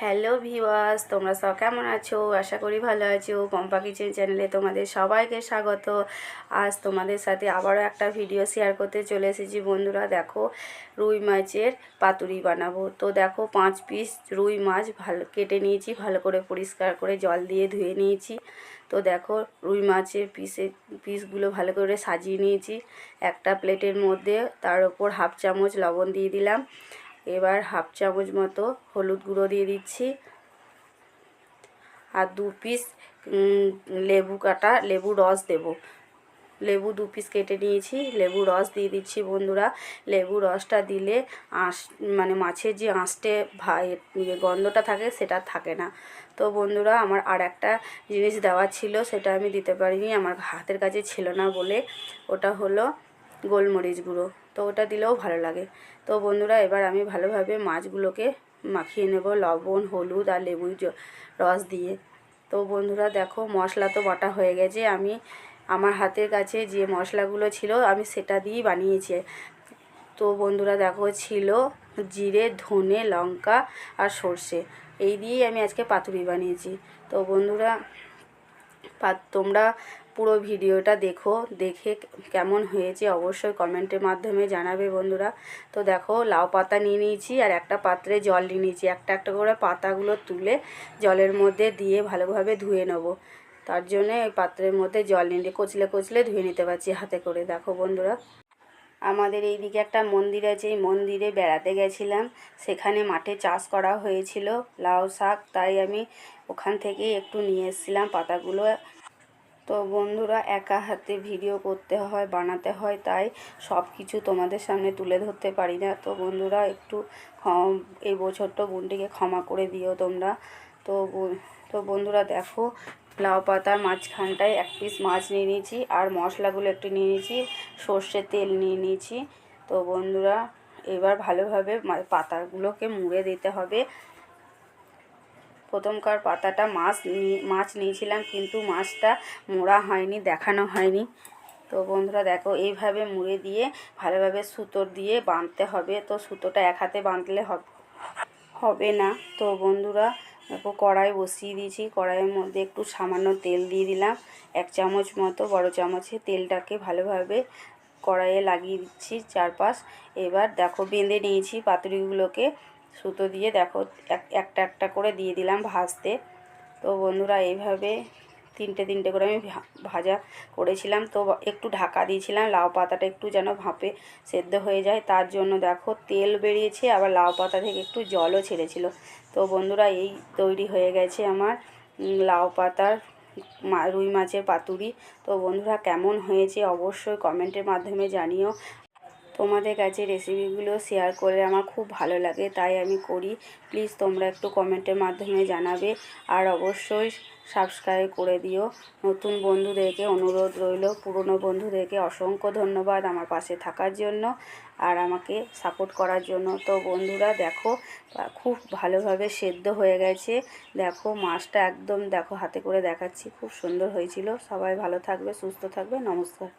Hello viewers, তোমরা সব কেমন আছো? আশা করি ভালো আছো। পম্পা কিচেন চ্যানেলে তোমাদের সবাইকে স্বাগত। আজ তোমাদের সাথে আবারও একটা ভিডিও শেয়ার করতে চলে এসেছি। বন্ধুরা দেখো, রুই মাছের পাতুরি বানাবো। তো দেখো 5 পিস রুই মাছ ভালো কেটে নিয়েছি, ভালো করে পরিষ্কার করে জল দিয়ে ধুয়ে নিয়েছি। তো দেখো রুই মাছের পিসগুলো ভালো করে সাজিয়ে নিয়েছি একটা প্লেটের মধ্যে। তার উপর হাফ চামচ লবণ দিয়ে দিলাম। এবার হাফ চামচ মতো হলুদ গুঁড়ো দিয়ে দিচ্ছি, আর 2 পিস লেবু রস দেব। লেবু 2 পিস কেটে নিয়েছি, লেবু রস দিয়ে দিচ্ছি। বন্ধুরা লেবু রসটা দিলে মানে মাছের যে আঁশটে গন্ধটা থাকে সেটা থাকে না। তো বন্ধুরা আমার আর একটা জিনিস দেওয়া ছিল, সেটা আমি দিতে পারিনি, আমার হাতের কাছে ছিল না বলে। ওটা হলো গোলমরিচ গুঁড়ো। তো ওটা দিলেও ভালো লাগে। তো বন্ধুরা এবার আমি ভালোভাবে মাছগুলোকে মাখিয়ে নেব লবণ, হলুদ আর লেবুর রস দিয়ে। তো বন্ধুরা দেখো মশলা তো বাটা হয়ে গেছে। আমি আমার হাতের কাছে যে মশলাগুলো ছিল আমি সেটা দিয়েই বানিয়েছি। তো বন্ধুরা দেখো ছিল জিরে, ধনে, লঙ্কা আর সর্ষে, এই দিয়েই আমি আজকে পাতুরি বানিয়েছি। তো বন্ধুরা তোমরা পুরো ভিডিওটা দেখে কেমন হয়েছে অবশ্যই কমেন্টের মাধ্যমে জানাবে বন্ধুরা। তো দেখো লাউ পাতা নিয়ে নিয়েছি আর একটা পাত্রে জল নিয়ে নিয়েছি। একটা একটা করে পাতাগুলো তুলে জলের মধ্যে দিয়ে ভালোভাবে ধুয়ে নেব। তার জন্য ওই পাত্রের মধ্যে জল নিয়ে কচলে ধুয়ে নিতে পারছি হাতে করে। দেখো বন্ধুরা আমাদের এইদিকে একটা মন্দির আছে, এই মন্দিরে বেড়াতে গেছিলাম। সেখানে মাঠে চাষ করা হয়েছিল লাউ শাক, তাই আমি ওখান থেকেই একটু নিয়ে এসেছিলাম পাতাগুলো। তো বন্ধুরা একা হাতে ভিডিও করতে হয়, বানাতে হয়, তাই সব কিছু তোমাদের সামনে তুলে ধরতে পারি না। তো বন্ধুরা একটু এই ছোট্ট বোনটিকে ক্ষমা করে দিও তোমরা। তো তো বন্ধুরা দেখো লাউ পাতার মাঝখানটায় 1 পিস মাছ নিয়ে নিয়েছি আর মশলাগুলো একটু নিয়ে নিয়েছি, সর্ষের তেল নিয়ে নিয়েছি। তো বন্ধুরা এবার ভালোভাবে পাতাগুলোকে মুড়ে দিতে হবে। প্রথমকার পাতাটা মাছ নিয়েছিলাম, কিন্তু মাছটা মোড়া হয়নি, দেখানো হয়নি। তো বন্ধুরা দেখো এইভাবে মুড়ে দিয়ে ভালোভাবে সুতো দিয়ে বাঁধতে হবে। তো সুতোটা এক হাতে বাঁধলে হবে না। তো বন্ধুরা দেখো কড়াই বসিয়ে দিয়েছি, কড়াইয়ের মধ্যে একটু সামান্য তেল দিয়ে দিলাম, 1 চামচ মতো, বড় চামচে। তেলটাকে ভালোভাবে কড়াইয়ে লাগিয়ে দিচ্ছি চারপাশ। এবার দেখো বেঁধে নিয়েছি পাতুরিগুলোকে সুতো দিয়ে। দেখো একটা একটা করে দিয়ে দিলাম ভাজতে। তো বন্ধুরা এইভাবে তিনটে করে আমি ভাজা করেছিলাম। তো একটু ঢাকা দিয়েছিলাম লাউ পাতাটা একটু যেন ভাপে সেদ্ধ হয়ে যায়, তার জন্য দেখো তেল বেরিয়েছে, আবার লাউ পাতা থেকে একটু জলও ছেড়েছিল। তো বন্ধুরা এই তৈরি হয়ে গেছে আমার লাউ পাতার রুই মাছের পাতুরি। তো বন্ধুরা কেমন হয়েছে অবশ্যই কমেন্টের মাধ্যমে জানিও। তোমাদের কাছে রেসিপিগুলো শেয়ার করে আমার খুব ভালো লাগে, তাই আমি করি। প্লিজ তোমরা একটু কমেন্টের মাধ্যমে জানাবে, আর অবশ্যই সাবস্ক্রাইব করে দিও। নতুন বন্ধুদেরকে অনুরোধ রইল, পুরনো বন্ধুদেরকে অসংখ্য ধন্যবাদ আমার পাশে থাকার জন্য আর আমাকে সাপোর্ট করার জন্য। তো বন্ধুরা দেখো খুব ভালোভাবে সেদ্ধ হয়ে গেছে। দেখো মাছটা একদম দেখো হাতে করে দেখাচ্ছি, খুব সুন্দর হয়েছিল। সবাই ভালো থাকবে, সুস্থ থাকবে, নমস্কার।